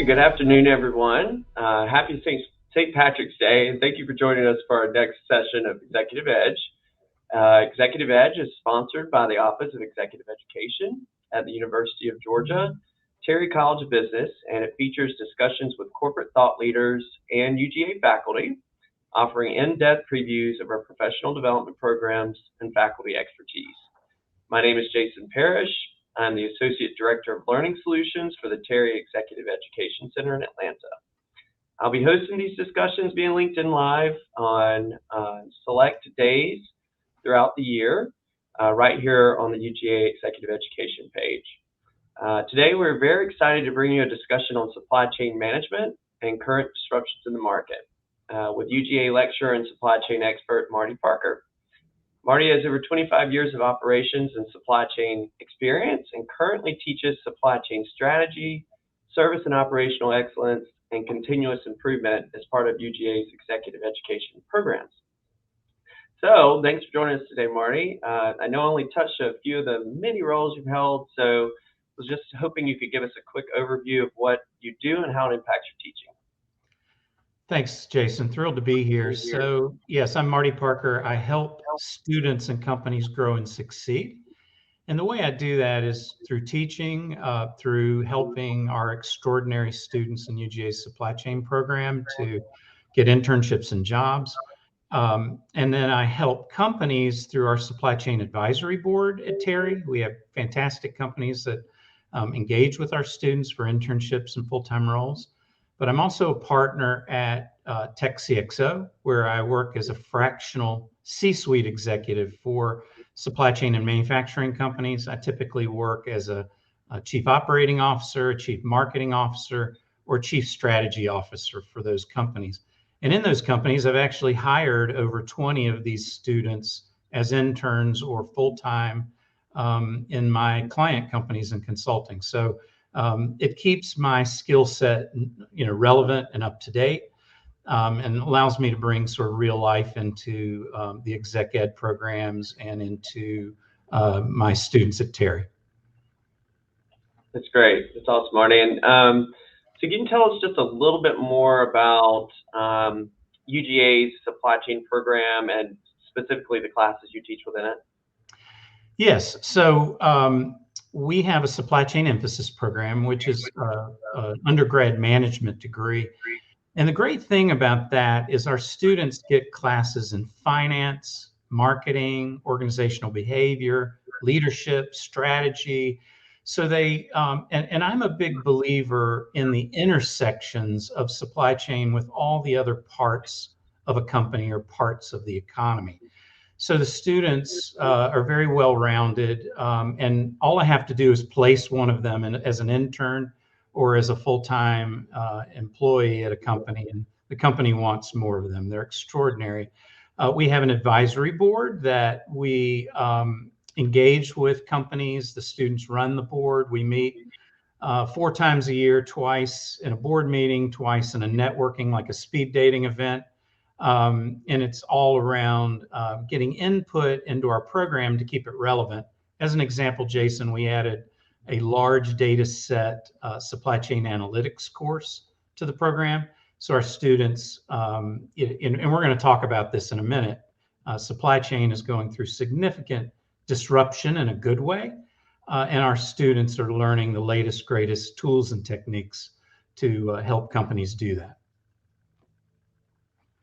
good afternoon, everyone. Happy St. Patrick's Day, and thank you for joining us for our next session of Executive Edge. Executive Edge is sponsored by the Office of Executive Education at the University of Georgia, Terry College of Business, and it features discussions with corporate thought leaders and UGA faculty, offering in-depth previews of our professional development programs and faculty expertise. My name is Jason Parrish. I'm the Associate Director of Learning Solutions for the Terry Executive Education Center in Atlanta. I'll be hosting these discussions via LinkedIn Live on select days throughout the year, right here on the UGA Executive Education page. Today, we're very excited to bring you a discussion on supply chain management and current disruptions in the market with UGA lecturer and supply chain expert Marty Parker. Marty has over 25 years of operations and supply chain experience and currently teaches supply chain strategy, service and operational excellence, and continuous improvement as part of UGA's executive education programs. So thanks for joining us today, Marty. I know I only touched a few of the many roles you've held, so I was just hoping you could give us a quick overview of what you do and how it impacts your teaching. Thanks, Jason. Thrilled to be here. So yes, I'm Marty Parker. I help students and companies grow and succeed. And the way I do that is through teaching, through helping our extraordinary students in UGA's supply chain program to get internships and jobs. And then I help companies through our supply chain advisory board at Terry. We have fantastic companies that engage with our students for internships and full-time roles. But I'm also a partner at Tech CXO, where I work as a fractional C-suite executive for supply chain and manufacturing companies. I typically work as a chief operating officer, chief marketing officer, or chief strategy officer for those companies. And in those companies, I've actually hired over 20 of these students as interns or full-time in my client companies and consulting. So it keeps my skill set, relevant and up to date, and allows me to bring sort of real life into the exec ed programs and into my students at Terry. That's great. That's awesome, Marty. And so can you tell us just a little bit more about UGA's supply chain program and specifically the classes you teach within it? Yes. So we have a supply chain emphasis program, which is an undergrad management degree. And the great thing about that is our students get classes in finance, marketing, organizational behavior, leadership, strategy. So they, and I'm a big believer in the intersections of supply chain with all the other parts of a company or parts of the economy. So the students are very well-rounded, and all I have to do is place one of them as an intern or as a full-time employee at a company, and the company wants more of them. They're extraordinary. We have an advisory board that we engage with companies. The students run the board. We meet 4 times a year, twice in a board meeting, twice in a networking, like a speed dating event. And it's all around getting input into our program to keep it relevant. As an example, Jason, we added a large data set supply chain analytics course to the program. So our students, and we're going to talk about this in a minute, supply chain is going through significant disruption in a good way. And our students are learning the latest, greatest tools and techniques to help companies do that.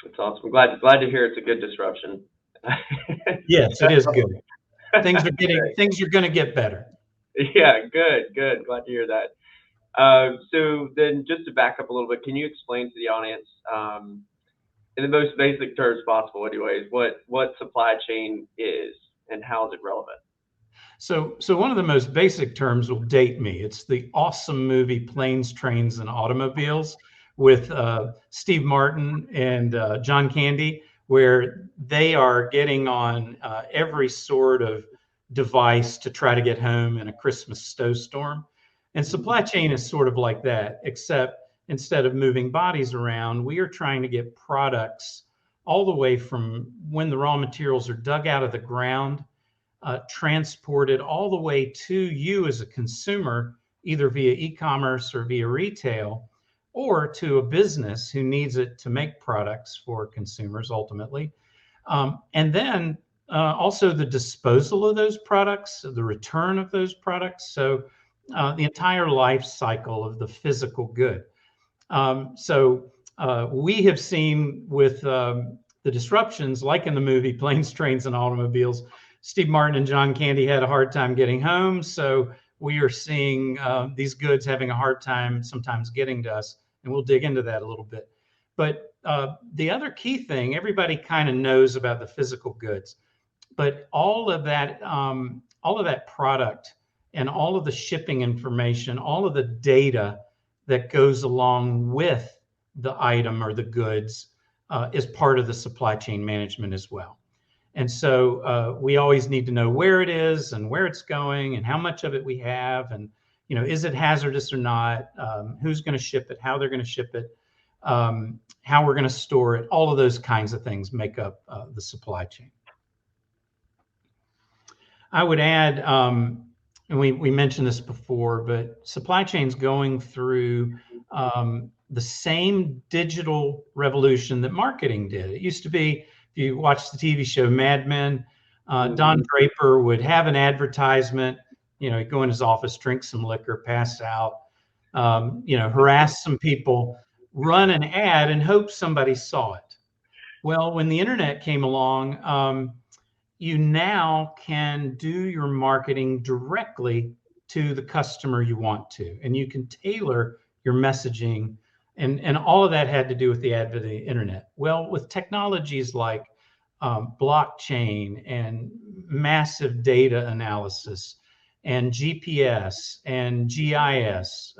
That's awesome. Glad to hear it's a good disruption. Yes, it is good. Things are going to get better. Yeah, good. Glad to hear that. So then just to back up a little bit, can you explain to the audience, in the most basic terms possible anyways, what supply chain is and how is it relevant? So one of the most basic terms will date me. It's the awesome movie Planes, Trains, and Automobiles with Steve Martin and John Candy, where they are getting on every sort of device to try to get home in a Christmas snowstorm. And supply chain is sort of like that, except instead of moving bodies around, we are trying to get products all the way from when the raw materials are dug out of the ground, transported all the way to you as a consumer, either via e-commerce or via retail, or to a business who needs it to make products for consumers ultimately. And then also the disposal of those products, the return of those products. So the entire life cycle of the physical good. We have seen with the disruptions, like in the movie Planes, Trains, and Automobiles, Steve Martin and John Candy had a hard time getting home. So we are seeing these goods having a hard time sometimes getting to us. And we'll dig into that a little bit. But the other key thing, everybody kind of knows about the physical goods, but all of that product and all of the shipping information, all of the data that goes along with the item or the goods is part of the supply chain management as well. And so we always need to know where it is and where it's going and how much of it we have, and is it hazardous or not, who's going to ship it, how they're going to ship it, how we're going to store it. All of those kinds of things make up the supply chain. I would add, and we mentioned this before, but supply chain's going through the same digital revolution that marketing did. It used to be, if you watch the TV show Mad Men, Don Draper would have an advertisement, he'd go in his office, drink some liquor, pass out, harass some people, run an ad and hope somebody saw it. Well, when the internet came along, you now can do your marketing directly to the customer you want to, and you can tailor your messaging, and all of that had to do with the advent of the internet. Well, with technologies like blockchain and massive data analysis and GPS and GIS,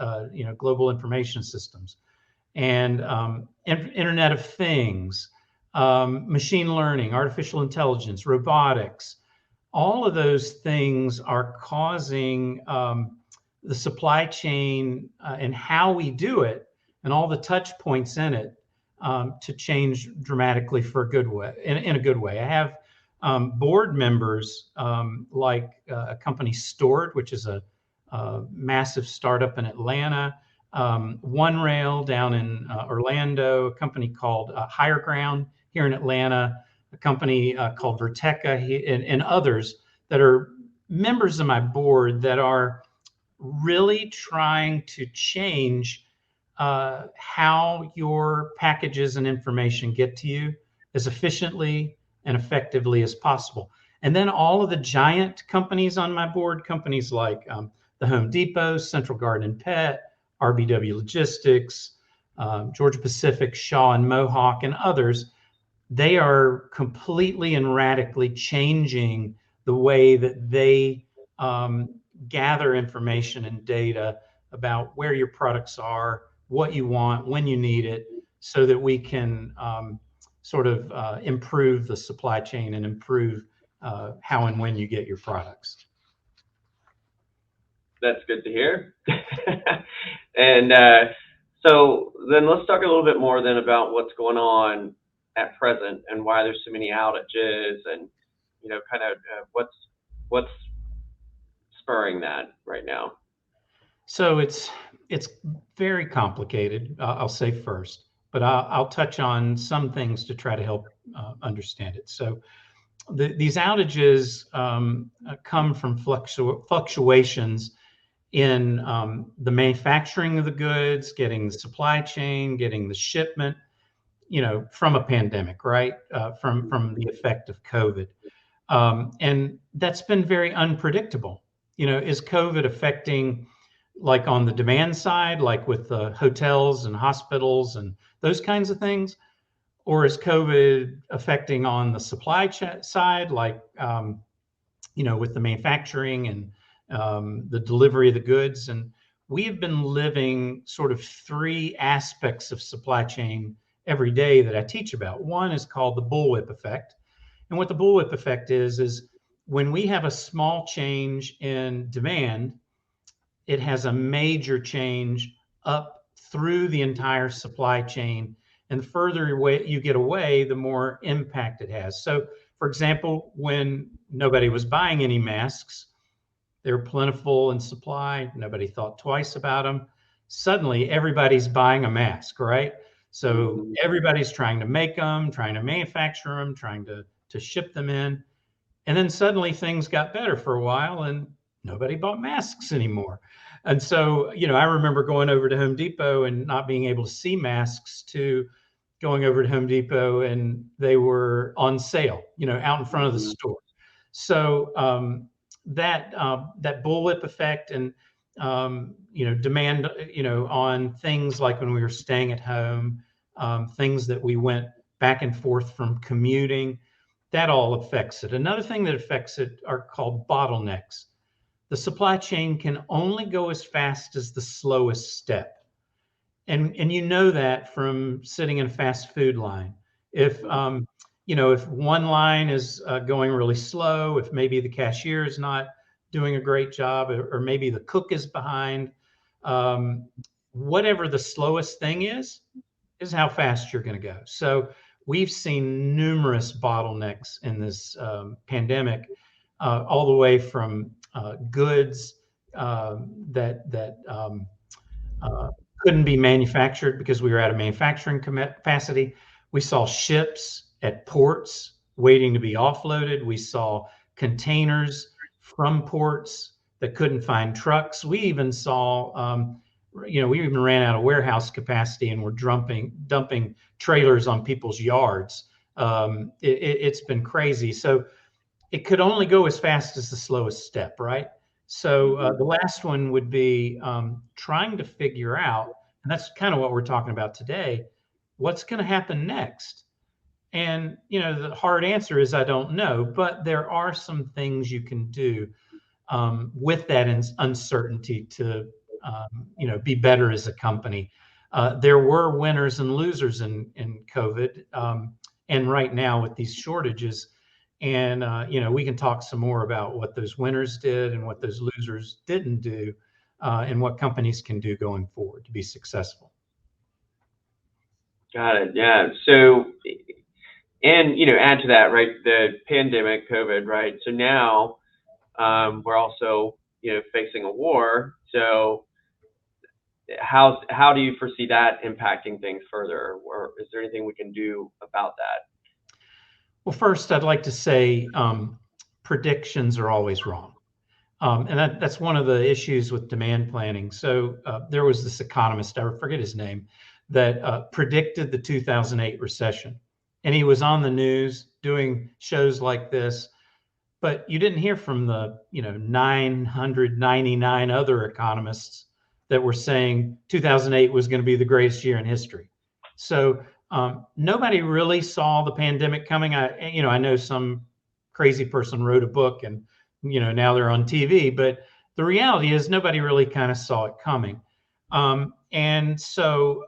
global information systems, and Internet of Things, machine learning, artificial intelligence, robotics, all of those things are causing the supply chain and how we do it and all the touch points in it to change dramatically for a good way, in a good way. I have board members like a company Stored, which is a massive startup in Atlanta, One Rail down in Orlando, a company called Higher Ground here in Atlanta, a company called Verteca, and others that are members of my board that are really trying to change how your packages and information get to you as efficiently and effectively as possible. And then all of the giant companies on my board, companies like the Home Depot, Central Garden and Pet, RBW Logistics, Georgia Pacific, Shaw and Mohawk, and others, they are completely and radically changing the way that they gather information and data about where your products are, what you want, when you need it, so that we can improve the supply chain and improve how and when you get your products. That's good to hear. And so then let's talk a little bit more then about what's going on at present and why there's so many outages, and what's spurring that right now. So it's very complicated, I'll say first, but I'll touch on some things to try to help understand it. So these outages come from fluctuations in the manufacturing of the goods, getting the supply chain, getting the shipment, from a pandemic, right? From the effect of COVID. And that's been very unpredictable. Is COVID affecting, like on the demand side, like with the hotels and hospitals and those kinds of things? Or is COVID affecting on the supply side, like, with the manufacturing and the delivery of the goods? And we have been living sort of three aspects of supply chain every day that I teach about. One is called the bullwhip effect. And what the bullwhip effect is when we have a small change in demand, it has a major change up through the entire supply chain. And the further away you get away, the more impact it has. So, for example, when nobody was buying any masks, they were plentiful in supply. Nobody thought twice about them. suddenly everybody's buying a mask, right? So Mhm. everybody's trying to make them, trying to manufacture them, trying to ship them in. And then suddenly things got better for a while and nobody bought masks anymore. And so, I remember going over to Home Depot and not being able to see masks to going over to Home Depot and they were on sale, out in front of the Mhm. store. So that bullwhip effect and demand on things like when we were staying at home, things that we went back and forth from commuting, that all affects it. Another thing that affects it are called bottlenecks. The supply chain can only go as fast as the slowest step. And you know that from sitting in a fast food line. If if one line is going really slow, if maybe the cashier is not doing a great job, or maybe the cook is behind, um, whatever the slowest thing is how fast you're going to go. So we've seen numerous bottlenecks in this pandemic, all the way from goods that uh, couldn't be manufactured because we were out of manufacturing capacity. We saw ships at ports waiting to be offloaded. We saw containers from ports that couldn't find trucks. We even saw, we even ran out of warehouse capacity and were dumping trailers on people's yards. It's been crazy. So it could only go as fast as the slowest step, right? So Mhm. the last one would be trying to figure out, and that's kind of what we're talking about today, what's going to happen next. And the hard answer is I don't know, but there are some things you can do with that uncertainty to be better as a company. There were winners and losers in COVID, and right now with these shortages. And we can talk some more about what those winners did and what those losers didn't do, and what companies can do going forward to be successful. Got it. Yeah. So, and add to that, right? The pandemic, COVID, right? So now we're also facing a war. So how do you foresee that impacting things further, or is there anything we can do about that? Well, first, I'd like to say predictions are always wrong. And that's one of the issues with demand planning. So there was this economist, I forget his name, that predicted the 2008 recession. And he was on the news doing shows like this, but you didn't hear from the 999 other economists that were saying 2008 was going to be the greatest year in history. So nobody really saw the pandemic coming. I know some crazy person wrote a book and now they're on TV, but the reality is nobody really kind of saw it coming. And so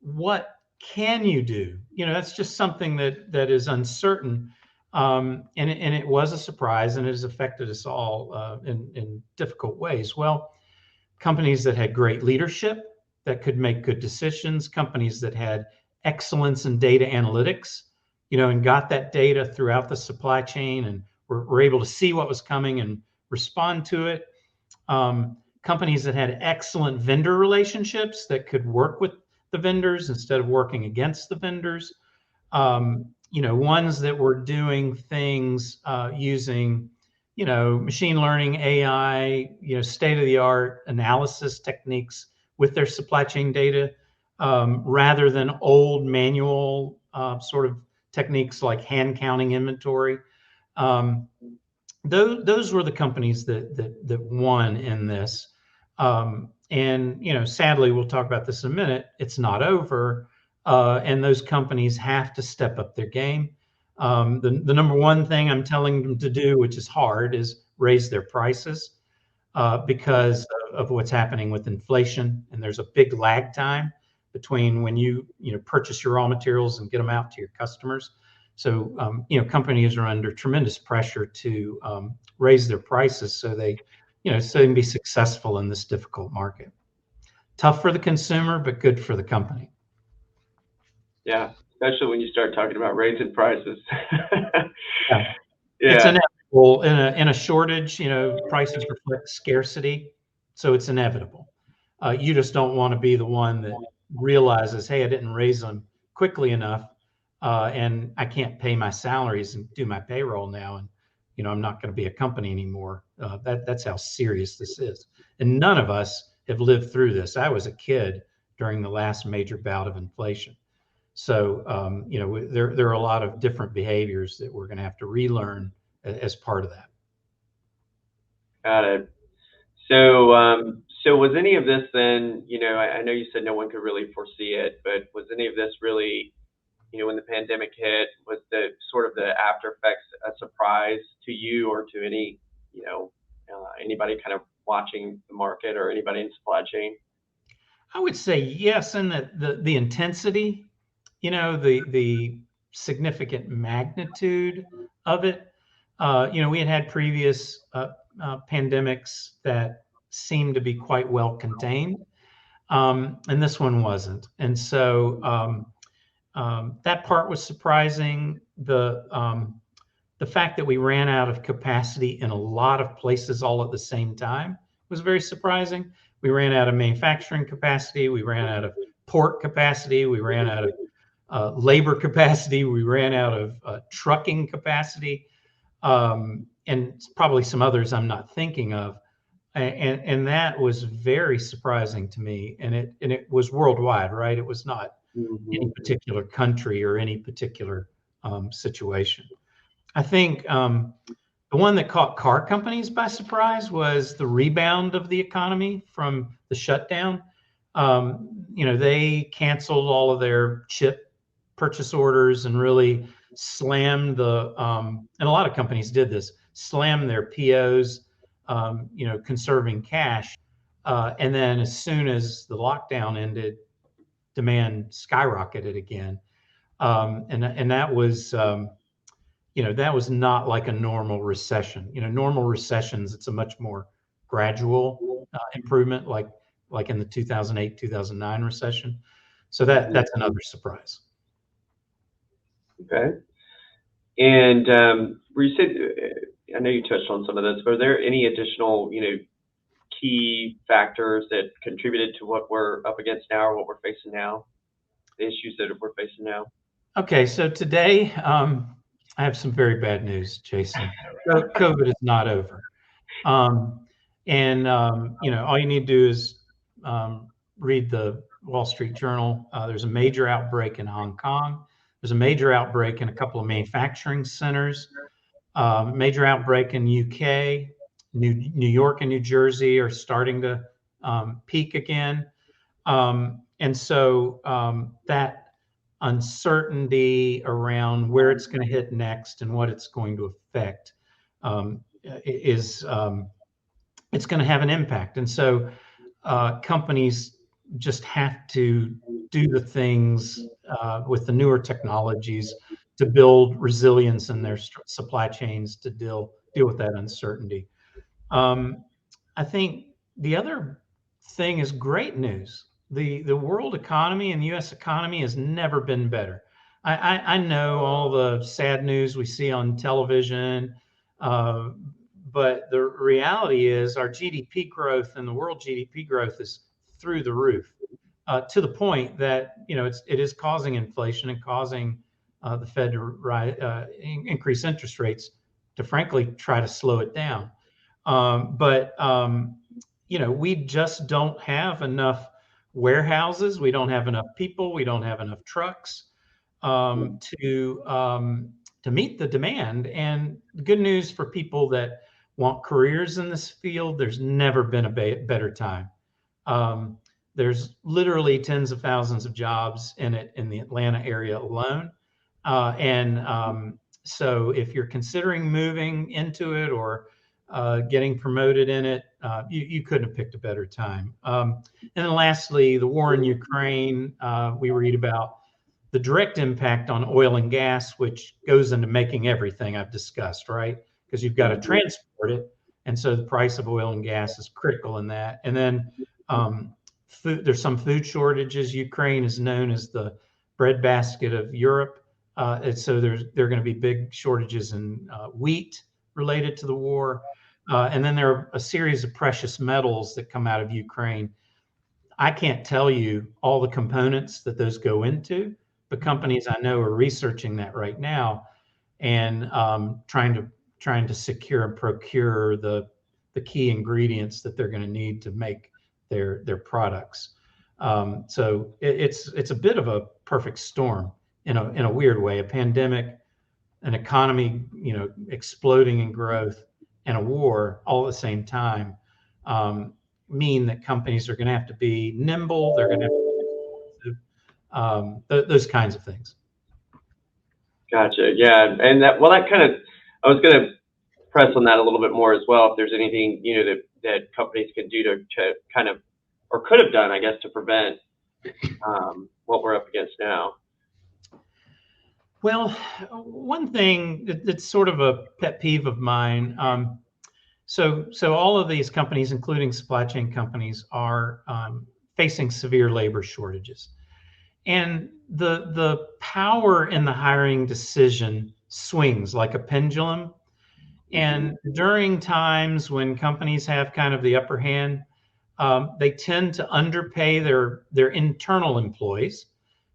what can you do? That's just something that is uncertain. And it was a surprise, and it has affected us all in difficult ways. Well, companies that had great leadership, that could make good decisions, companies that had excellence in data analytics, and got that data throughout the supply chain and were able to see what was coming and respond to it. Companies that had excellent vendor relationships that could work with the vendors instead of working against the vendors. Ones that were doing things using, machine learning, AI, state of the art analysis techniques with their supply chain data, rather than old manual sort of techniques like hand counting inventory. Um, those were the companies that won in this. And sadly, we'll talk about this in a minute. It's not over, and those companies have to step up their game. The number one thing I'm telling them to do, which is hard, is raise their prices because of what's happening with inflation. And there's a big lag time between when you purchase your raw materials and get them out to your customers. So companies are under tremendous pressure to raise their prices so they can be successful in this difficult market. Tough for the consumer, but good for the company. Yeah, especially when you start talking about raising prices. Yeah. It's Yeah. inevitable in a shortage. Prices reflect scarcity, so it's inevitable. You just don't want to be the one that realizes, hey, I didn't raise them quickly enough, and I can't pay my salaries and do my payroll now, and I'm not going to be a company anymore. That's how serious this is, and none of us have lived through this. I was a kid during the last major bout of inflation, so there are a lot of different behaviors that we're going to have to relearn as part of that. Got it. So was any of this then, I know you said no one could really foresee it, but was any of this really, when the pandemic hit, was the sort of the after effects a surprise to you or to anybody kind of watching the market or anybody in supply chain? I would say yes, and the intensity, the significant magnitude of it. We had previous pandemics that seemed to be quite well contained, and this one wasn't. And so that part was surprising. The fact that we ran out of capacity in a lot of places all at the same time was very surprising. We ran out of manufacturing capacity. We ran out of port capacity. We ran out of labor capacity. We ran out of trucking capacity, and probably some others I'm not thinking of. And that was very surprising to me. And it was worldwide, right? It was not any particular country or any particular situation. I think the one that caught car companies by surprise was the rebound of the economy from the shutdown. They canceled all of their chip purchase orders and really slammed and a lot of companies did this, slammed their POs, conserving cash. And then as soon as the lockdown ended, demand skyrocketed again. And that was, that was not like a normal recession. Normal recessions, it's a much more gradual improvement, like in the 2008, 2009 recession. So that's another surprise. Okay. And where you said, I know you touched on some of this, but are there any additional, key factors that contributed to what we're up against now or what we're facing now, the issues that we're facing now? Okay, so today I have some very bad news, Jason. COVID is not over. All you need to do is read the Wall Street Journal. There's a major outbreak in Hong Kong. There's a major outbreak in a couple of manufacturing centers. Major outbreak in UK. New York and New Jersey are starting to peak again. And so that uncertainty around where it's going to hit next and what it's going to affect is it's going to have an impact. And so companies just have to do the things with the newer technologies to build resilience in their supply chains to deal with that uncertainty. I think the other thing is great news. The world economy and the U.S. economy has never been better. I know all the sad news we see on television, but the reality is our GDP growth and the world GDP growth is through the roof, to the point that it is causing inflation and causing the Fed to increase interest rates to frankly try to slow it down. But we just don't have enough warehouses. We don't have enough people. We don't have enough trucks to meet the demand. And the good news for people that want careers in this field, there's never been a better time. There's literally tens of thousands of jobs in it in the Atlanta area alone. So if you're considering moving into it or getting promoted in it, you couldn't have picked a better time. And then lastly, the war in Ukraine, we read about the direct impact on oil and gas, which goes into making everything I've discussed, right? Because you've got to transport it. And so the price of oil and gas is critical in that. And then there's some food shortages. Ukraine is known as the breadbasket of Europe. And so there are going to be big shortages in wheat related to the war. And then there are a series of precious metals that come out of Ukraine. I can't tell you all the components that those go into, but companies I know are researching that right now and trying to secure and procure the key ingredients that they're going to need to make their products. So it's a bit of a perfect storm in a weird way. A pandemic, an economy, exploding in growth, and a war all at the same time mean that companies are going to have to be nimble. They're going to have to be those kinds of things. Gotcha. Yeah, and that I was going to press on that a little bit more as well. If there's anything that companies can do to kind of, or could have done, I guess, to prevent what we're up against now. Well, one thing that's sort of a pet peeve of mine. So all of these companies, including supply chain companies, are facing severe labor shortages, and the power in the hiring decision swings like a pendulum. And during times when companies have kind of the upper hand, they tend to underpay their internal employees.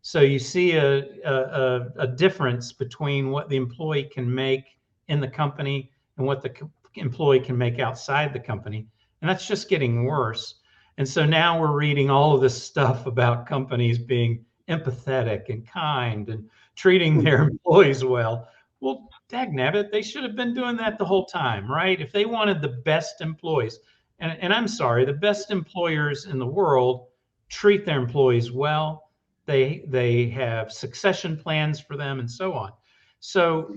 So you see a difference between what the employee can make in the company and what the employee can make outside the company. And that's just getting worse. And so now we're reading all of this stuff about companies being empathetic and kind and treating their employees well. Well, dagnabbit, they should have been doing that the whole time, right? If they wanted the best employees, and I'm sorry, the best employers in the world treat their employees well. They have succession plans for them and so on. So,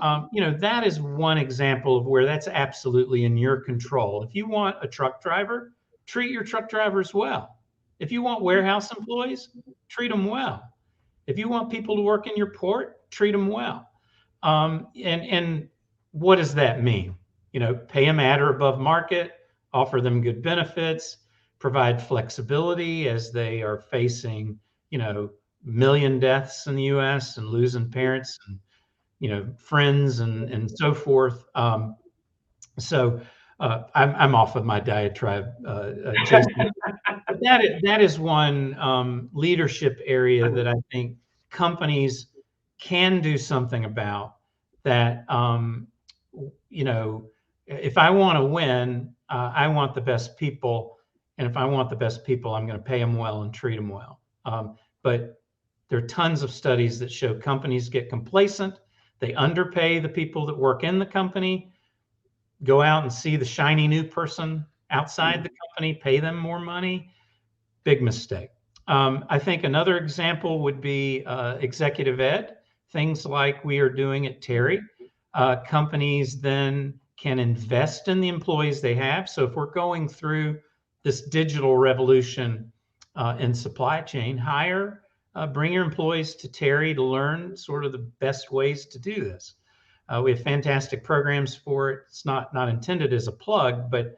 that is one example of where that's absolutely in your control. If you want a truck driver, treat your truck drivers well. If you want warehouse employees, treat them well. If you want people to work in your port, treat them well. And what does that mean? Pay them at or above market, offer them good benefits, provide flexibility as they are facing, million deaths in the U.S. and losing parents and, friends and so forth. So I'm off of my diatribe, Jason. But that is one leadership area that I think companies can do something about. That if I want to win, I want the best people, and if I want the best people, I'm going to pay them well and treat them well. But there are tons of studies that show companies get complacent. They underpay the people that work in the company, go out and see the shiny new person outside the company, pay them more money. Big mistake. I think another example would be executive ed, things like we are doing at Terry. Companies then can invest in the employees they have. So if we're going through this digital revolution in supply chain, bring your employees to Terry to learn sort of the best ways to do this. We have fantastic programs for it. It's not intended as a plug, but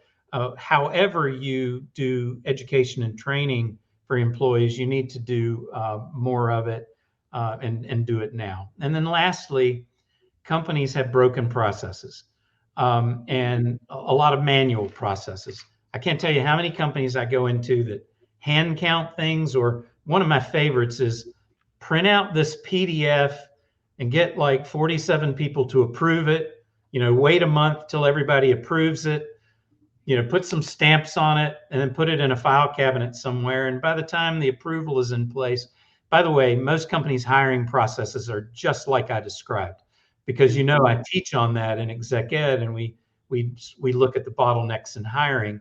however you do education and training for employees, you need to do more of it and do it now. And then lastly, companies have broken processes and a lot of manual processes. I can't tell you how many companies I go into that hand count things, or one of my favorites is print out this PDF and get like 47 people to approve it, wait a month till everybody approves it, put some stamps on it, and then put it in a file cabinet somewhere. And by the time the approval is in place, by the way, most companies' hiring processes are just like I described, because I teach on that in exec ed, and we look at the bottlenecks in hiring,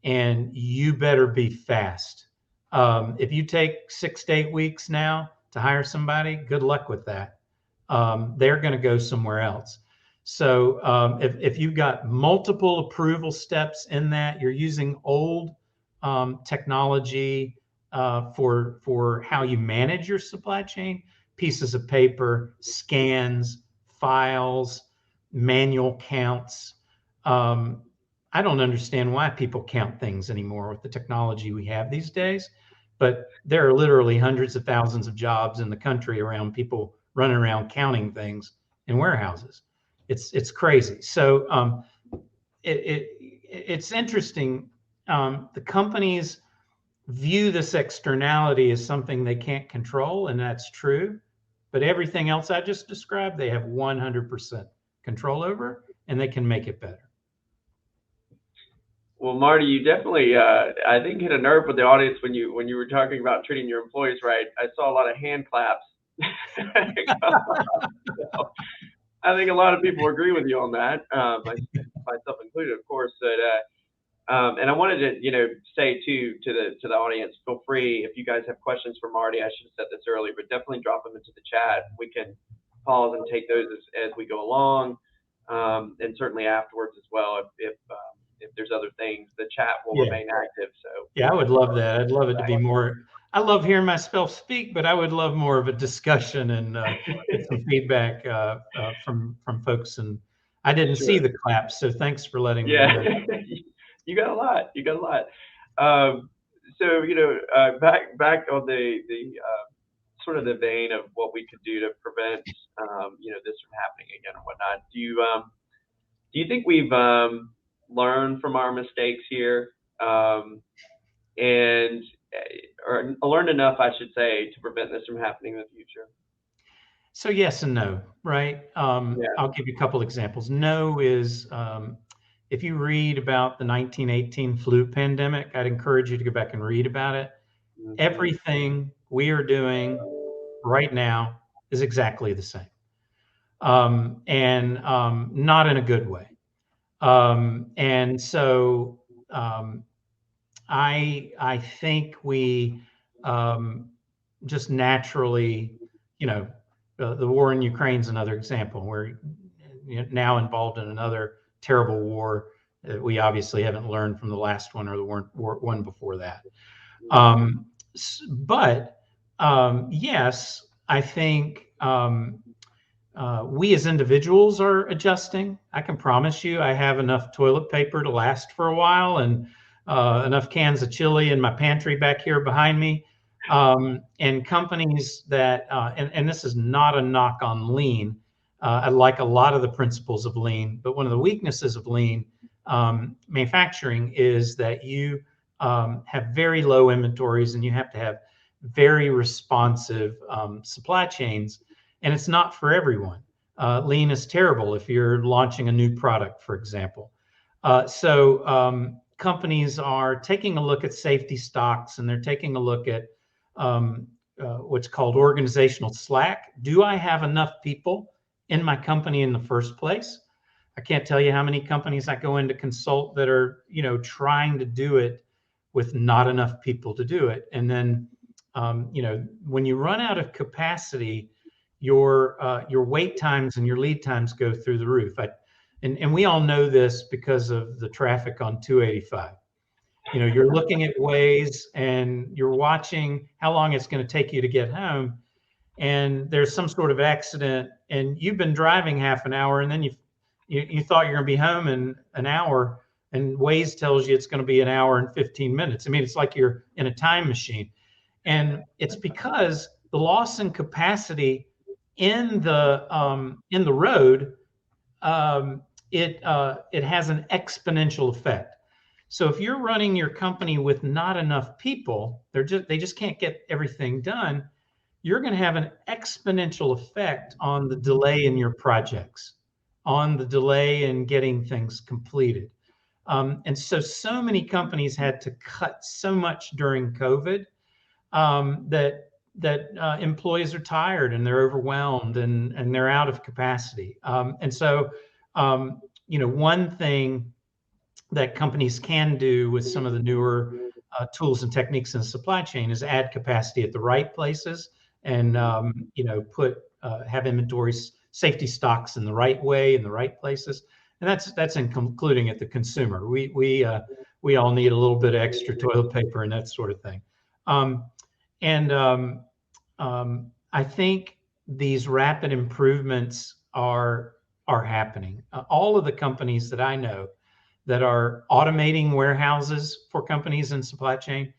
and you better be fast. If you take 6 to 8 weeks now to hire somebody, good luck with that. They're going to go somewhere else. So if you've got multiple approval steps in that, you're using old technology for how you manage your supply chain, pieces of paper, scans, files, manual counts. I don't understand why people count things anymore with the technology we have these days, but there are literally hundreds of thousands of jobs in the country around people running around counting things in warehouses. It's crazy. So it's interesting. The companies view this externality as something they can't control, and that's true. But everything else I just described, they have 100% control over, and they can make it better. Well, Marty, you definitely, I think, hit a nerve with the audience when you were talking about treating your employees right. I saw a lot of hand claps. So, I think a lot of people agree with you on that, myself included, of course. And I wanted to, say to the audience, feel free if you guys have questions for Marty. I should have said this earlier, but definitely drop them into the chat. We can pause and take those as we go along, and certainly afterwards as well. If there's other things, the chat will Yeah. remain active. So Yeah, I would love that. I'd love it to be more. I love hearing myself speak, but I would love more of a discussion and get some feedback from folks. And I didn't see sure. the claps, so thanks for letting me Yeah, know. you got a lot. You got a lot. So back on the sort of the vein of what we could do to prevent this from happening again and whatnot. Do you think we've learned from our mistakes here, and or learned enough, I should say, to prevent this from happening in the future? So yes and no, right? Yeah. I'll give you a couple examples. No is if you read about the 1918 flu pandemic, I'd encourage you to go back and read about it. Mhm. Everything we are doing right now is exactly the same, and not in a good way. And so I think we just naturally, the war in Ukraine is another example. We're now involved in another terrible war that we obviously haven't learned from the last one or the one before that. Um, but yes, I think we as individuals are adjusting. I can promise you I have enough toilet paper to last for a while and enough cans of chili in my pantry back here behind me. And companies that, and this is not a knock on lean. I like a lot of the principles of lean, but one of the weaknesses of lean manufacturing is that you have very low inventories and you have to have very responsive supply chains, and it's not for everyone. Lean is terrible if you're launching a new product, for example. So companies are taking a look at safety stocks, and they're taking a look at what's called organizational slack. Do I have enough people in my company in the first place? I can't tell you how many companies I go in to consult that are, trying to do it with not enough people to do it. And then, when you run out of capacity, your wait times and your lead times go through the roof. And we all know this because of the traffic on 285. You're looking at Waze and you're watching how long it's going to take you to get home, and there's some sort of accident, and you've been driving half an hour, and then you thought you're going to be home in an hour, and Waze tells you it's going to be an hour and 15 minutes. I mean, it's like you're in a time machine, and it's because the loss in capacity in the road, it has an exponential effect. So if you're running your company with not enough people, they just can't get everything done. You're going to have an exponential effect on the delay in your projects, on the delay in getting things completed. And so many companies had to cut so much during COVID that employees are tired and they're overwhelmed and they're out of capacity. And so, one thing that companies can do with some of the newer tools and techniques in the supply chain is add capacity at the right places and have inventories, safety stocks in the right way in the right places, and that's including at the consumer. We all need a little bit of extra toilet paper and that sort of thing. I think these rapid improvements are happening. All of the companies that I know that are automating warehouses for companies in supply chain,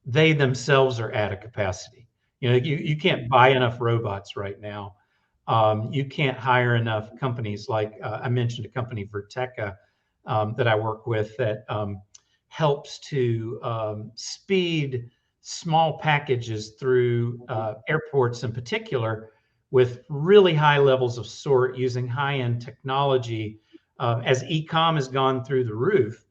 they themselves are at a capacity. You can't buy enough robots right now. You can't hire enough companies like I mentioned a company, Verteca, that I work with that helps to speed small packages through airports in particular with really high levels of sort using high-end technology as e-com has gone through the roof.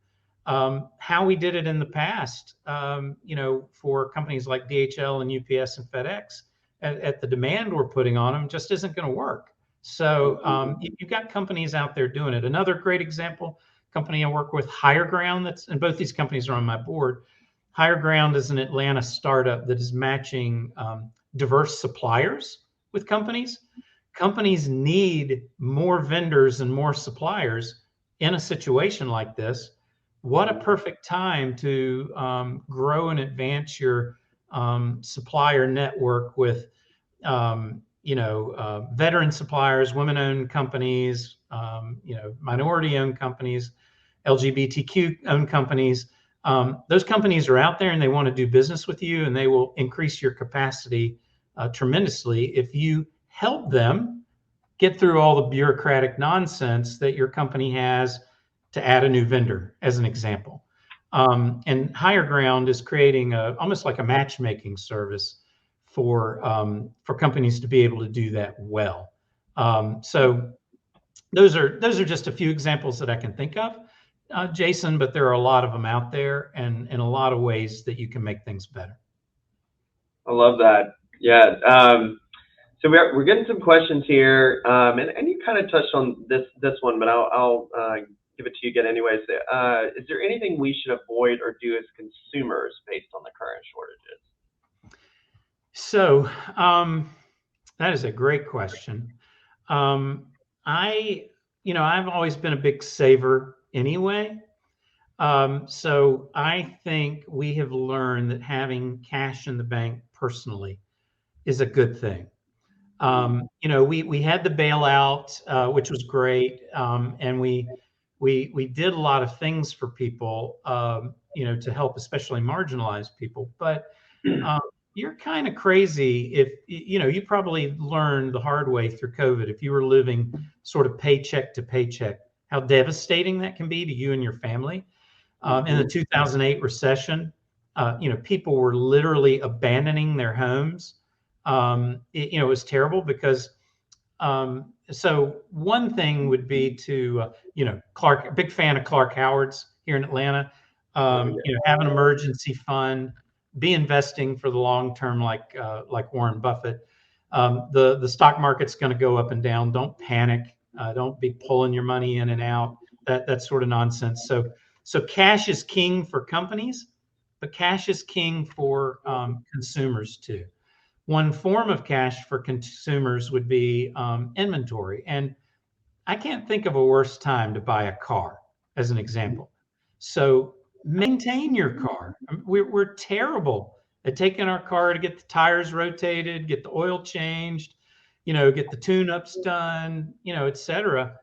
How we did it in the past, for companies like DHL and UPS and FedEx at the demand we're putting on them just isn't going to work. So you've got companies out there doing it. Another great example, company I work with, Higher Ground, and both these companies are on my board. Higher Ground is an Atlanta startup that is matching diverse suppliers with companies. Companies need more vendors and more suppliers in a situation like this. What a perfect time to grow and advance your supplier network with veteran suppliers, women-owned companies, minority-owned companies, LGBTQ-owned companies. Those companies are out there and they want to do business with you, and they will increase your capacity tremendously if you help them get through all the bureaucratic nonsense that your company has to add a new vendor, as an example. And Higher Ground is creating almost like a matchmaking service for companies to be able to do that well. So those are just a few examples that I can think of, Jason, but there are a lot of them out there, and in a lot of ways that you can make things better. I love that. Yeah. So we're getting some questions here, and you kind of touched on this one, but I'll give it to you again anyways. Is there anything we should avoid or do as consumers based on the current shortages? So that is a great question. I've always been a big saver anyway. So I think we have learned that having cash in the bank personally is a good thing. We had the bailout, which was great, and we did a lot of things for people, to help especially marginalized people. But you're kind of crazy if you probably learned the hard way through COVID. If you were living sort of paycheck to paycheck, how devastating that can be to you and your family. In the 2008 recession, people were literally abandoning their homes. It was terrible because, so one thing would be to, Clark, big fan of Clark Howard's here in Atlanta, have an emergency fund, be investing for the long term, like Warren Buffett. The stock market's going to go up and down. Don't panic. Don't be pulling your money in and out. That sort of nonsense. So cash is king for companies, but cash is king for consumers too. One form of cash for consumers would be inventory. And I can't think of a worse time to buy a car, as an example. So maintain your car. We're terrible at taking our car to get the tires rotated, get the oil changed, get the tune-ups done, et cetera.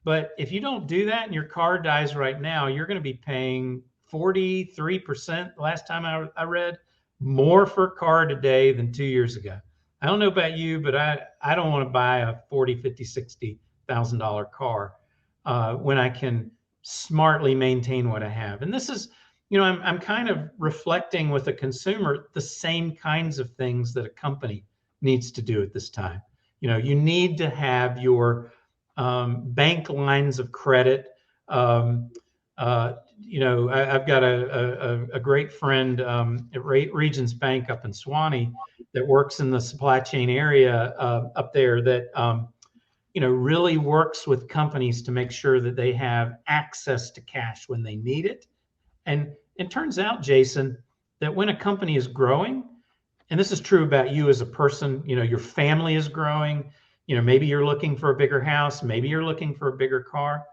But if you don't do that and your car dies right now, you're going to be paying 43%, last time I read, more for a car today than 2 years ago. I don't know about you, but I don't want to buy a $40,000, $50,000, $60,000 car when I can smartly maintain what I have. And this is, I'm kind of reflecting with a consumer the same kinds of things that a company needs to do at this time. You need to have your bank lines of credit. I've got a great friend at Regions Bank up in Swanee that works in the supply chain area up there that really works with companies to make sure that they have access to cash when they need it. And it turns out, Jason, that when a company is growing, and this is true about you as a person, your family is growing, maybe you're looking for a bigger house, maybe you're looking for a bigger car.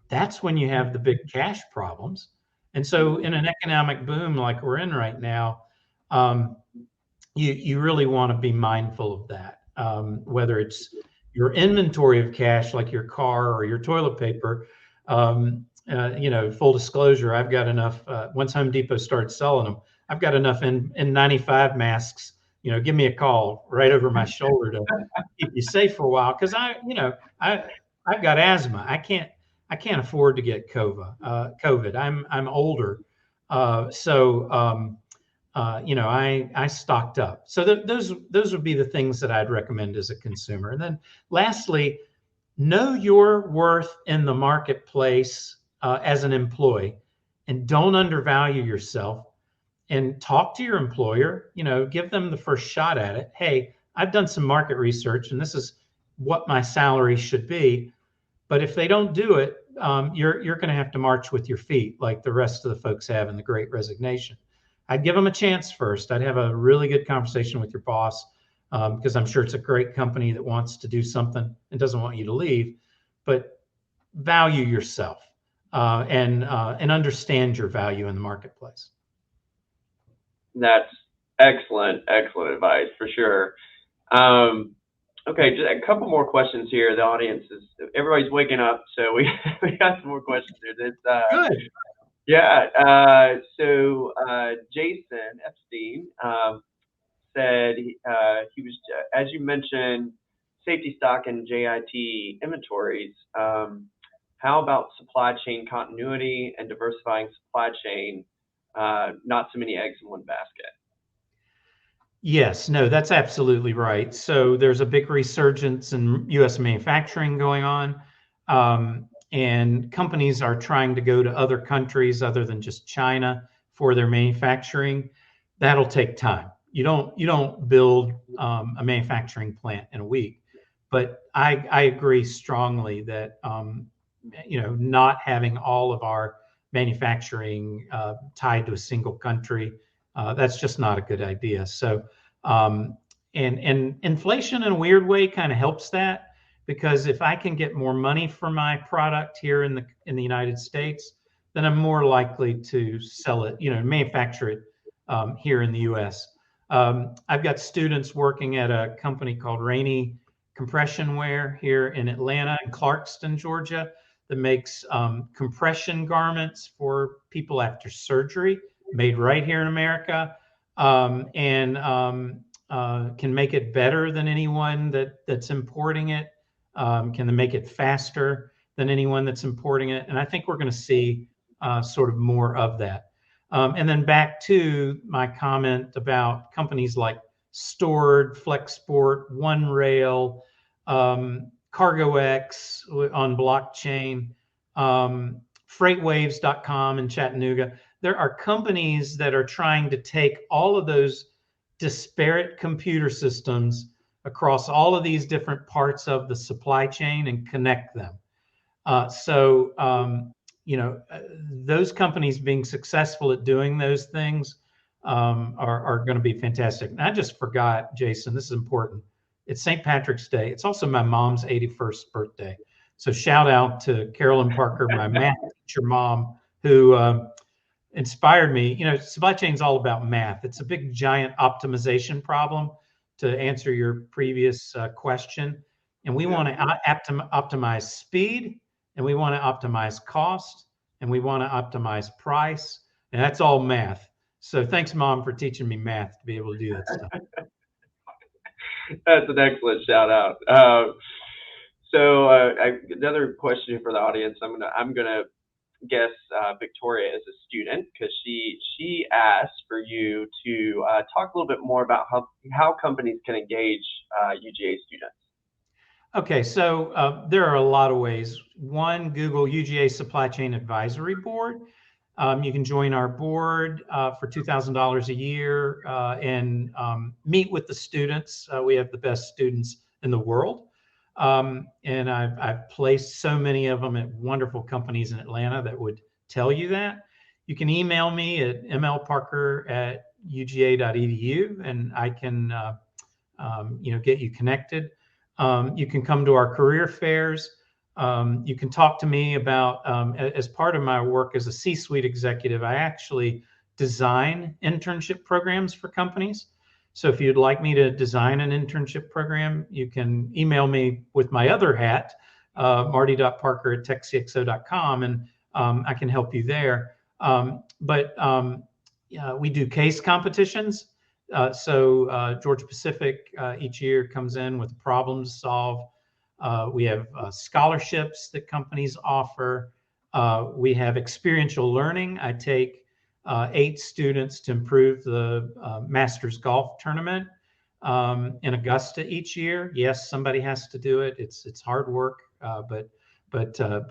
That's when you have the big cash problems. And so in an economic boom like we're in right now, you really want to be mindful of that, whether it's your inventory of cash, like your car or your toilet paper. Full disclosure, I've got enough, once Home Depot starts selling them, I've got enough N95 masks, give me a call right over my shoulder to keep you safe for a while. Cause I've got asthma. I can't afford to get COVID. I'm older. I stocked up. So those would be the things that I'd recommend as a consumer. And then lastly, know your worth in the marketplace as an employee, and don't undervalue yourself. And talk to your employer. Give them the first shot at it. Hey, I've done some market research, and this is what my salary should be. But if they don't do it, you're going to have to march with your feet like the rest of the folks have in the Great Resignation. I'd give them a chance first. I'd have a really good conversation with your boss, because I'm sure it's a great company that wants to do something and doesn't want you to leave. But value yourself, and understand your value in the marketplace. That's excellent advice for sure. Okay, just a couple more questions here. The audience everybody's waking up, so we we got some more questions here. Good. Yeah. So Jason Epstein said he was, as you mentioned, safety stock and JIT inventories. How about supply chain continuity and diversifying supply chain? Not so many eggs in one basket. Yes, no, that's absolutely right. So there's a big resurgence in U.S. manufacturing going on, and companies are trying to go to other countries other than just China for their manufacturing. That'll take time. You don't build a manufacturing plant in a week, but I agree strongly that not having all of our manufacturing tied to a single country, that's just not a good idea. So, and inflation in a weird way kind of helps that, because if I can get more money for my product here in the United States, then I'm more likely to sell it, manufacture it here in the U.S. I've got students working at a company called Rainy Compression Wear here in Atlanta and Clarkston, Georgia, that makes compression garments for people after surgery, made right here in America, and can make it better than anyone that's importing it. Can make it faster than anyone that's importing it, and I think we're going to see sort of more of that. And then back to my comment about companies like Stored, Flexport, OneRail, CargoX on blockchain, freightwaves.com in Chattanooga. There are companies that are trying to take all of those disparate computer systems across all of these different parts of the supply chain and connect them. Those companies being successful at doing those things are going to be fantastic. And I just forgot, Jason, this is important. It's St. Patrick's Day. It's also my mom's 81st birthday. So shout out to Carolyn Parker, my math teacher mom, who inspired me. Supply chain is all about math. It's a big, giant optimization problem, to answer your previous question. And we want to optimize speed, and we want to optimize cost, and we want to optimize price. And that's all math. So thanks, Mom, for teaching me math to be able to do that stuff. That's an excellent shout out. Another question for the audience. I'm gonna guess Victoria is a student, because she asked for you to talk a little bit more about how companies can engage UGA students. Okay, so there are a lot of ways. One, Google UGA Supply Chain Advisory Board. You can join our board for $2,000 a year and meet with the students. We have the best students in the world. And I've placed so many of them at wonderful companies in Atlanta that would tell you that. You can email me at mlparker@uga.edu, and I can get you connected. You can come to our career fairs. You can talk to me about, as part of my work as a C-suite executive, I actually design internship programs for companies. So if you'd like me to design an internship program, you can email me with my other hat, marty.parker@techcxo.com, and I can help you there. We do case competitions. Georgia Pacific each year comes in with problems to solve. We have scholarships that companies offer. We have experiential learning. I take 8 students to improve the Masters Golf Tournament in Augusta each year. Yes, somebody has to do it. It's hard work, but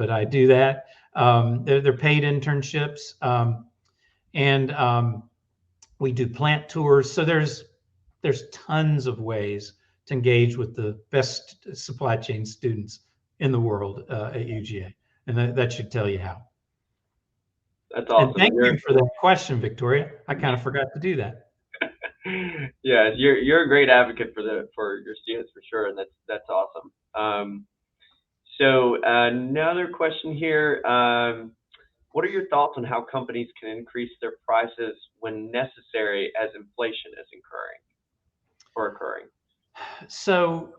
I do that. They're paid internships, and we do plant tours. So there's tons of ways to engage with the best supply chain students in the world at UGA, and that should tell you how. That's awesome. And thank you for that question, Victoria. I kind of forgot to do that. Yeah, you're a great advocate for your students for sure, and that's awesome. So another question here. What are your thoughts on how companies can increase their prices when necessary as inflation is occurring? So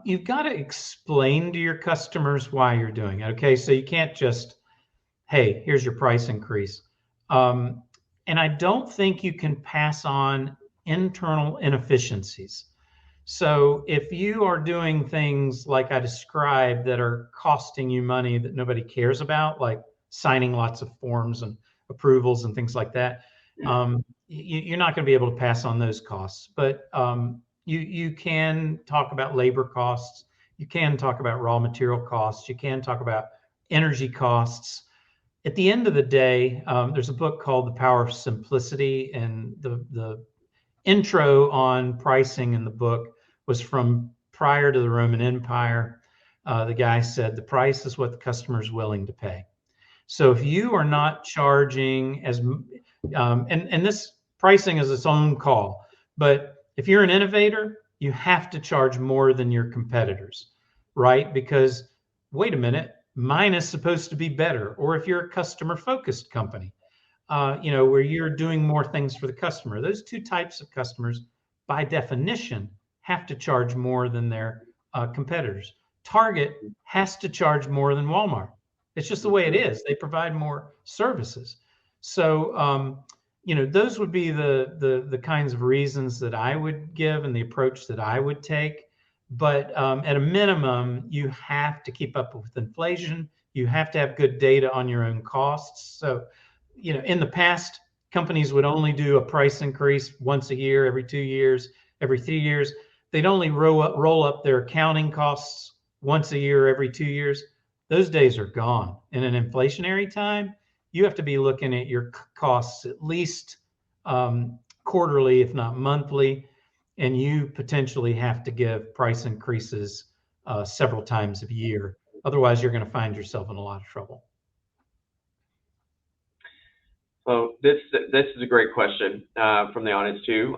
you've got to explain to your customers why you're doing it. Okay, so you can't just, hey, here's your price increase. And I don't think you can pass on internal inefficiencies. So if you are doing things like I described that are costing you money that nobody cares about, like signing lots of forms and approvals and things like that, you're not going to be able to pass on those costs. But you can talk about labor costs. You can talk about raw material costs. You can talk about energy costs. At the end of the day, there's a book called The Power of Simplicity, and the intro on pricing in the book was from prior to the Roman Empire. The guy said the price is what the customer is willing to pay. So if you are not charging as, and this pricing is its own call, but if you're an innovator, you have to charge more than your competitors, right? Because wait a minute, mine is supposed to be better. Or if you're a customer-focused company, where you're doing more things for the customer, those two types of customers, by definition, have to charge more than their competitors. Target has to charge more than Walmart. It's just the way it is. They provide more services. So, those would be the kinds of reasons that I would give and the approach that I would take. But at a minimum, you have to keep up with inflation. You have to have good data on your own costs. So, in the past, companies would only do a price increase once a year, every 2 years, every 3 years. They'd only roll up their accounting costs once a year, every 2 years. Those days are gone. In an inflationary time, you have to be looking at your costs at least quarterly, if not monthly, and you potentially have to give price increases several times a year. Otherwise, you're going to find yourself in a lot of trouble. So this is a great question from the audience too.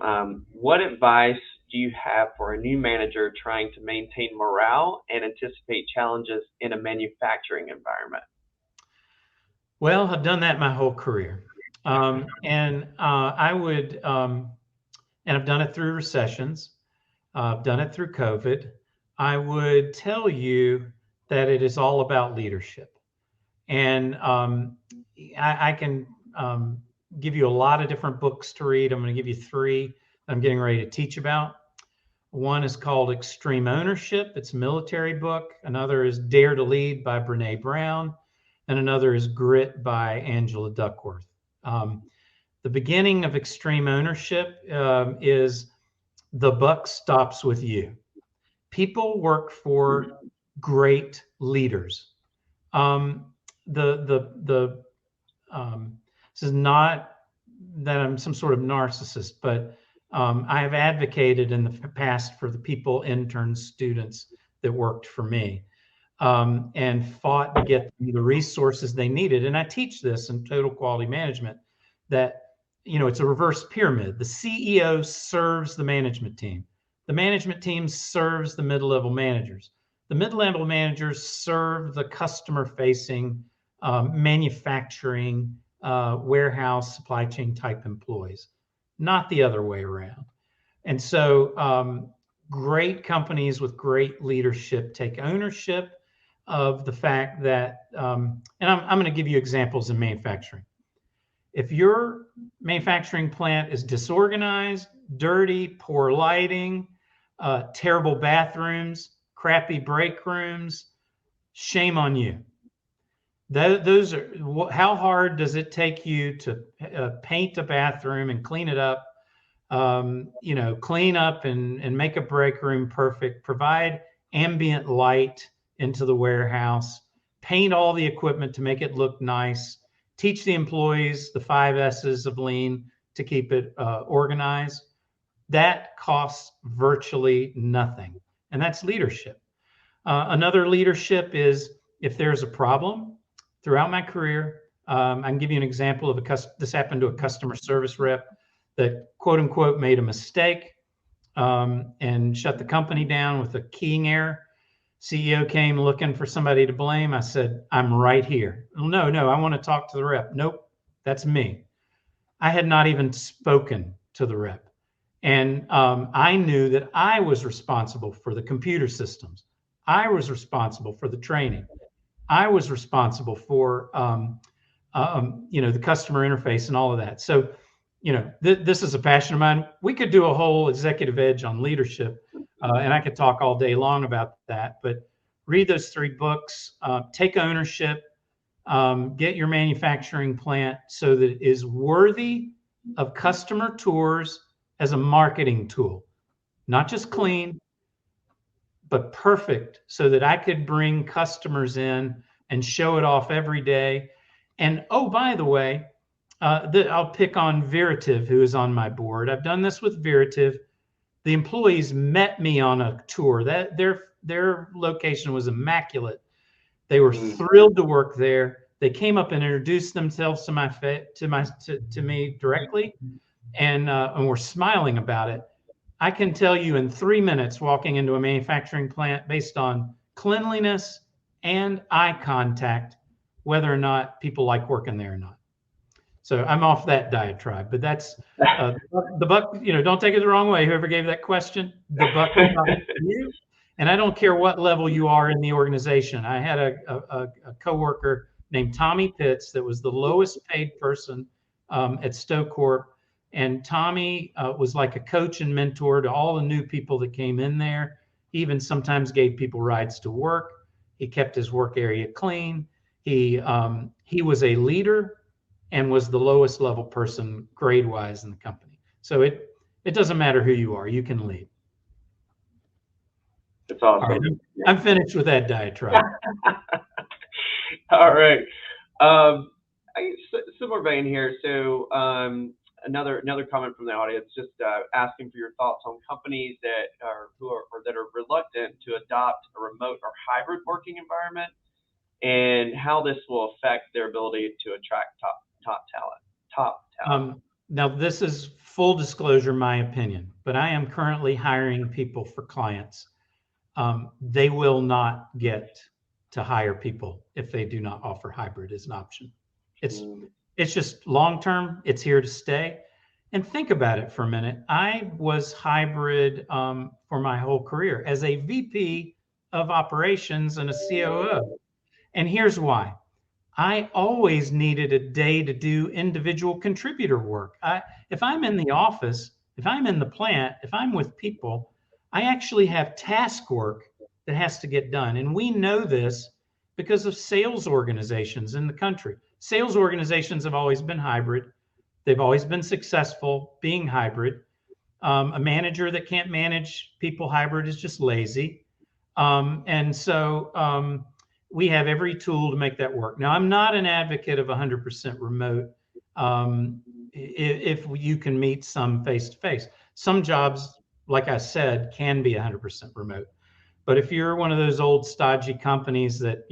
What advice do you have for a new manager trying to maintain morale and anticipate challenges in a manufacturing environment? Well, I've done that my whole career, and I've done it through recessions. I've done it through COVID. I would tell you that it is all about leadership, and I can give you a lot of different books to read. I'm going to give you 3 that I'm getting ready to teach about. One is called Extreme Ownership. It's a military book. Another is Dare to Lead by Brene Brown. And another is Grit by Angela Duckworth. The beginning of Extreme Ownership is the buck stops with you. People work for great leaders. This is not that I'm some sort of narcissist, but I have advocated in the past for the people, interns, students that worked for me, and fought to get the resources they needed. And I teach this in total quality management, that it's a reverse pyramid. The CEO serves the management team. The management team serves the mid-level managers. The mid-level managers serve the customer-facing manufacturing, warehouse, supply chain type employees, not the other way around. And so great companies with great leadership take ownership of the fact that, and I'm going to give you examples in manufacturing. If your manufacturing plant is disorganized, dirty, poor lighting, terrible bathrooms, crappy break rooms, shame on you. Those are, how hard does it take you to paint a bathroom and clean it up? Clean up and make a break room perfect, provide ambient light into the warehouse, paint all the equipment to make it look nice, teach the employees the 5 S's of lean to keep it organized. That costs virtually nothing. And that's leadership. Another leadership is if there's a problem throughout my career. I can give you an example of this happened to a customer service rep that quote unquote made a mistake and shut the company down with a keying error. CEO came looking for somebody to blame. I said, I'm right here. No, I want to talk to the rep. Nope, that's me. I had not even spoken to the rep. And I knew that I was responsible for the computer systems. I was responsible for the training. I was responsible for, the customer interface and all of that. So, this is a passion of mine. We could do a whole executive edge on leadership, and I could talk all day long about that. But read those 3 books, take ownership, get your manufacturing plant so that it is worthy of customer tours as a marketing tool, not just clean, but perfect, so that I could bring customers in and show it off every day. And oh, by the way, I'll pick on Veritiv, who is on my board. I've done this with Veritiv. The employees met me on a tour. That their location was immaculate. They were thrilled to work there. They came up and introduced themselves to me directly, and were smiling about it. I can tell you in 3 minutes, walking into a manufacturing plant, based on cleanliness and eye contact, whether or not people like working there or not. So I'm off that diatribe, but that's the buck. Don't take it the wrong way. Whoever gave that question, the buck is not for you. And I don't care what level you are in the organization. I had a coworker named Tommy Pitts that was the lowest paid person at Stowe Corp. And Tommy was like a coach and mentor to all the new people that came in there. He even sometimes gave people rides to work. He kept his work area clean. He was a leader and was the lowest level person grade-wise in the company. So it doesn't matter who you are, you can lead. That's awesome. All right, I'm finished with that diatribe. All right. Similar vein here. So another comment from the audience, just asking for your thoughts on companies that are reluctant to adopt a remote or hybrid working environment, and how this will affect their ability to attract top talent. Now, this is full disclosure, my opinion, but I am currently hiring people for clients. They will not get to hire people if they do not offer hybrid as an option. It's just long-term, it's here to stay. And think about it for a minute. I was hybrid for my whole career as a VP of operations and a COO. And here's why. I always needed a day to do individual contributor work. If I'm in the office, if I'm in the plant, if I'm with people, I actually have task work that has to get done. And we know this because of sales organizations in the country. Sales organizations have always been hybrid. They've always been successful being hybrid. A manager that can't manage people hybrid is just lazy. And so we have every tool to make that work. Now, I'm not an advocate of 100% remote if you can meet some face-to-face. Some jobs, like I said, can be 100% remote. But if you're one of those old stodgy companies that,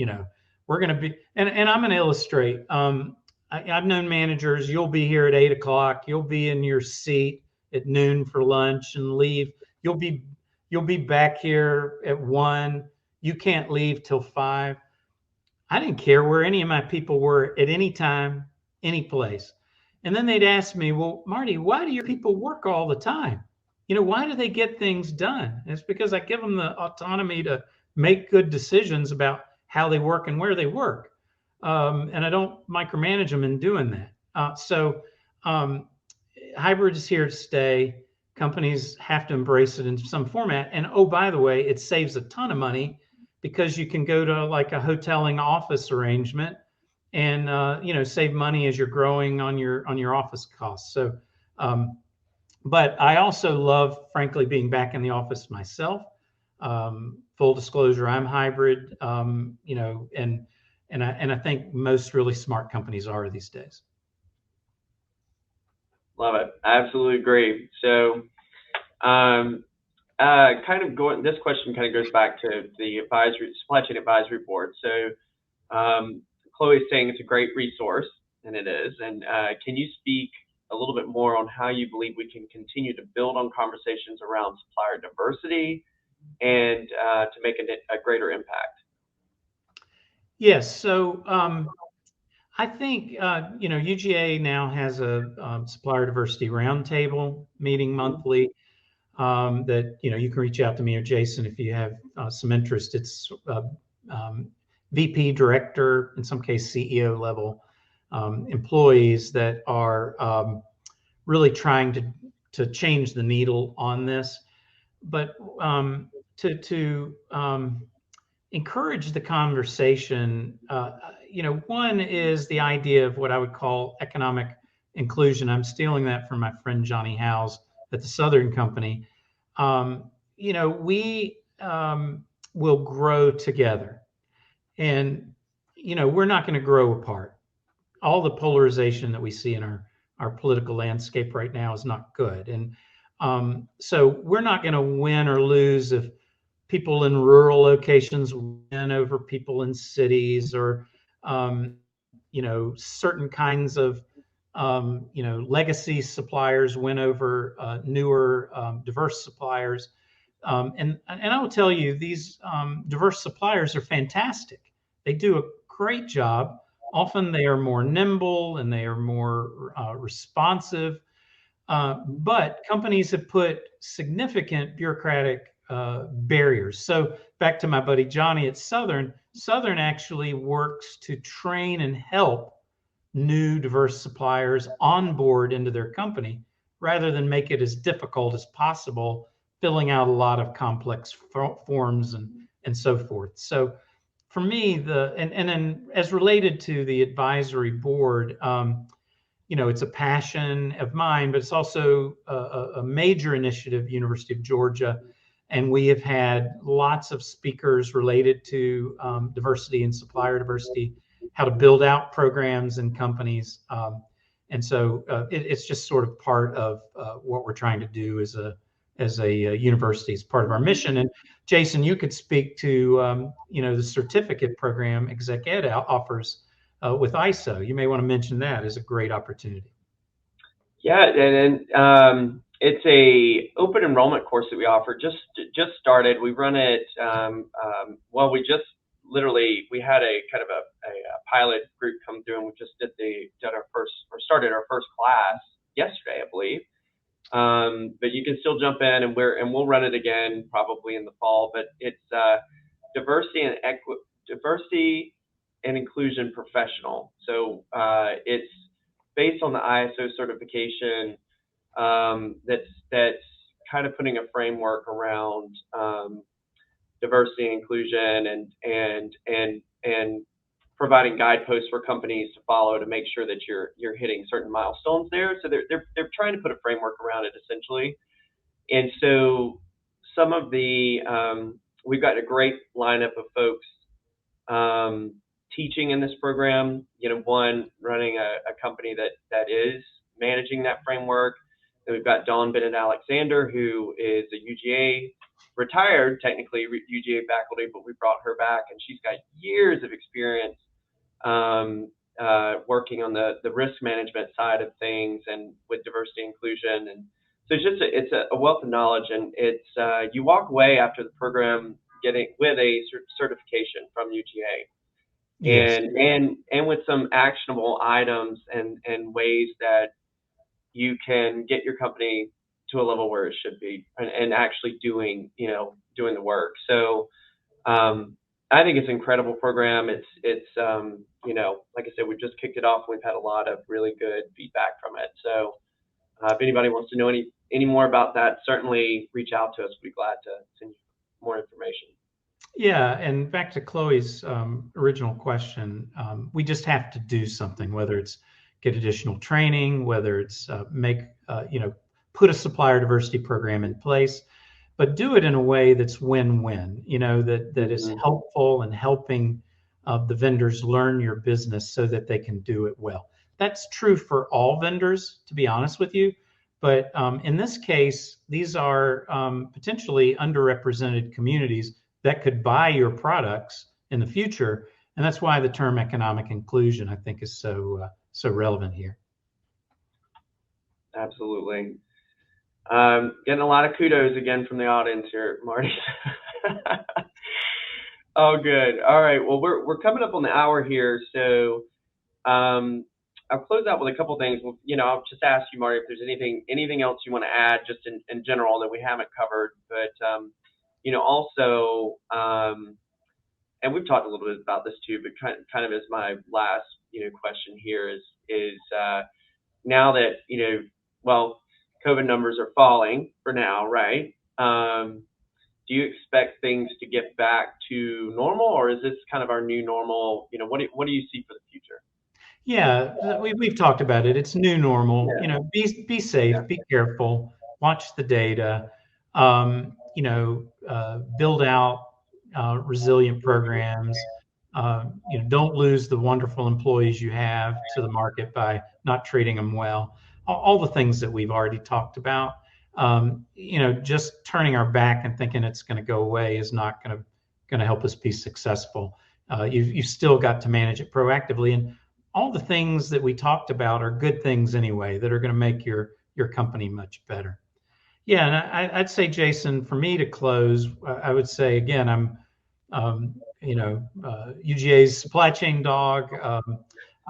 we're going to be, and I'm going to illustrate, I've known managers, you'll be here at 8 o'clock, you'll be in your seat at noon for lunch and leave. You'll be back here at 1. You can't leave till 5. I didn't care where any of my people were at any time, any place. And then they'd ask me, well, Marty, why do your people work all the time? Why do they get things done? And it's because I give them the autonomy to make good decisions about how they work and where they work. And I don't micromanage them in doing that. So hybrid is here to stay. Companies have to embrace it in some format. And oh, by the way, it saves a ton of money because you can go to like a hoteling office arrangement and save money as you're growing on your office costs. So, but I also love, frankly, being back in the office myself. Full disclosure, I'm hybrid, and I think most really smart companies are these days. Love it. I absolutely agree. So, this question kind of goes back to the supply chain advisory board. So, Chloe's saying it's a great resource, and it is. And can you speak a little bit more on how you believe we can continue to build on conversations around supplier diversity and to make a greater impact? Yes. So I think UGA now has a supplier diversity roundtable meeting monthly. That you can reach out to me or Jason if you have some interest. It's VP, director, in some case CEO level employees that are really trying to change the needle on this. But to encourage the conversation, one is the idea of what I would call economic inclusion. I'm stealing that from my friend Johnny Howes at the Southern Company. We will grow together, and we're not going to grow apart. All the polarization that we see in our political landscape right now is not good, and so we're not going to win or lose if people in rural locations win over people in cities, or certain kinds of legacy suppliers win over newer diverse suppliers. And I will tell you, these diverse suppliers are fantastic. They do a great job. Often they are more nimble and they are more responsive. But companies have put significant bureaucratic barriers. So back to my buddy Johnny at Southern, Southern actually works to train and help new diverse suppliers onboard into their company rather than make it as difficult as possible, filling out a lot of complex forms and so forth. So for me, and then as related to the advisory board, it's a passion of mine, but it's also a major initiative, University of Georgia. And we have had lots of speakers related to diversity and supplier diversity, how to build out programs in companies. And so it's just sort of part of what we're trying to do as a university, as part of our mission. And Jason, you could speak to the certificate program Exec Ed offers with ISO. You may want to mention that as a great opportunity. Yeah, and it's a open enrollment course that we offer. Just started. We run it. We just literally we had a kind of a pilot group come through, and we just started our first class yesterday, I believe. But you can still jump in, and we'll run it again probably in the fall. But it's diversity and inclusion professional. So it's based on the ISO certification. That's kind of putting a framework around diversity and inclusion, and providing guideposts for companies to follow to make sure that you're hitting certain milestones there. So they're trying to put a framework around it essentially. And so some of the we've got a great lineup of folks teaching in this program. One running a company that is managing that framework. Then we've got Dawn Bennett Alexander, who is a UGA retired, technically UGA faculty, but we brought her back, and she's got years of experience working on the risk management side of things and with diversity and inclusion. And so it's a wealth of knowledge, and it's you walk away after the program with a certification from UGA. Yes. And with some actionable items and ways that you can get your company to a level where it should be, and actually doing the work. So I think it's an incredible program. It's like I said, we've just kicked it off. We've had a lot of really good feedback from it. So if anybody wants to know any more about that, certainly reach out to us. We'd be glad to send you more information. Yeah, and back to Chloe's original question, we just have to do something, whether it's get additional training, whether it's put a supplier diversity program in place, but do it in a way that's win-win, that is Mhm. helpful and helping the vendors learn your business so that they can do it well. That's true for all vendors, to be honest with you. But in this case, these are potentially underrepresented communities that could buy your products in the future. And that's why the term economic inclusion, I think, is so relevant here. Absolutely. Getting a lot of kudos again from the audience here, Marty. Oh, good. All right. Well, we're coming up on the hour here, so I'll close out with a couple things. Well, I'll just ask you, Marty, if there's anything else you want to add, just in general that we haven't covered. But also, and we've talked a little bit about this too, but kind of as my last question here is now that well, COVID numbers are falling for now, right? Do you expect things to get back to normal, or is this kind of our new normal? What do you see for the future? Yeah, we've talked about it. It's new normal. Yeah. Be safe, Yeah. be careful, watch the data. Build out resilient programs. Don't lose the wonderful employees you have to the market by not treating them well. All the things that we've already talked about. Just turning our back and thinking it's going to go away is not going to help us be successful. You've still got to manage it proactively, and all the things that we talked about are good things anyway that are going to make your company much better. Yeah, and I'd say, Jason, for me to close, I would say again, I'm UGA's supply chain dog.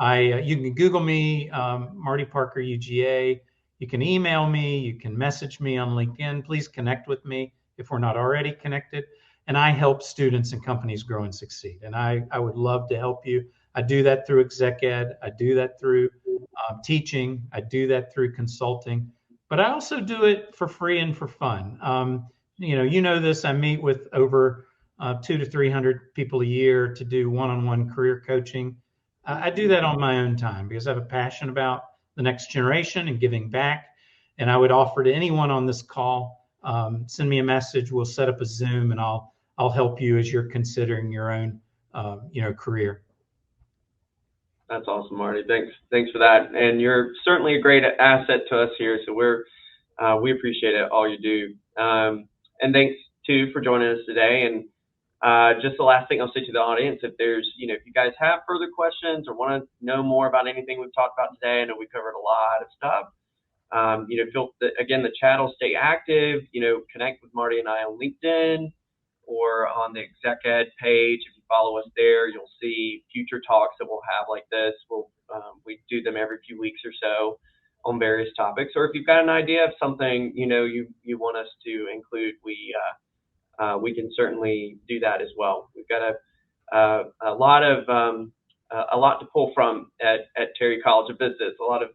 You can Google me, Marty Parker UGA. You can email me. You can message me on LinkedIn. Please connect with me if we're not already connected. And I help students and companies grow and succeed. And I would love to help you. I do that through exec ed. I do that through teaching. I do that through consulting. But I also do it for free and for fun. You know this. I meet with over 200 to 300 people a year to do one-on-one career coaching. I do that on my own time because I have a passion about the next generation and giving back. And I would offer to anyone on this call, send me a message. We'll set up a Zoom, and I'll help you as you're considering your own career. That's awesome, Marty. Thanks for that. And you're certainly a great asset to us here. So we appreciate it, all you do. And thanks too for joining us today. And just the last thing I'll say to the audience, if you guys have further questions or want to know more about anything we've talked about today, I know we covered a lot of stuff. Again, the chat will stay active. Connect with Marty and I on LinkedIn or on the exec ed page. If you follow us there, you'll see future talks that we'll have like this. We do them every few weeks or so on various topics. Or if you've got an idea of something you want us to include, we can certainly do that as well. We've got a lot to pull from at Terry College of Business. A lot of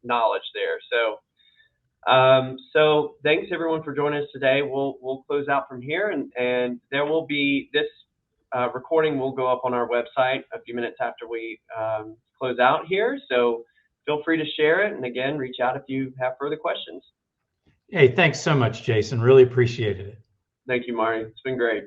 knowledge there. So thanks everyone for joining us today. We'll close out from here, and there will be this recording will go up on our website a few minutes after we close out here. So feel free to share it, and again, reach out if you have further questions. Hey, thanks so much, Jason. Really appreciated it. Thank you, Marty. It's been great.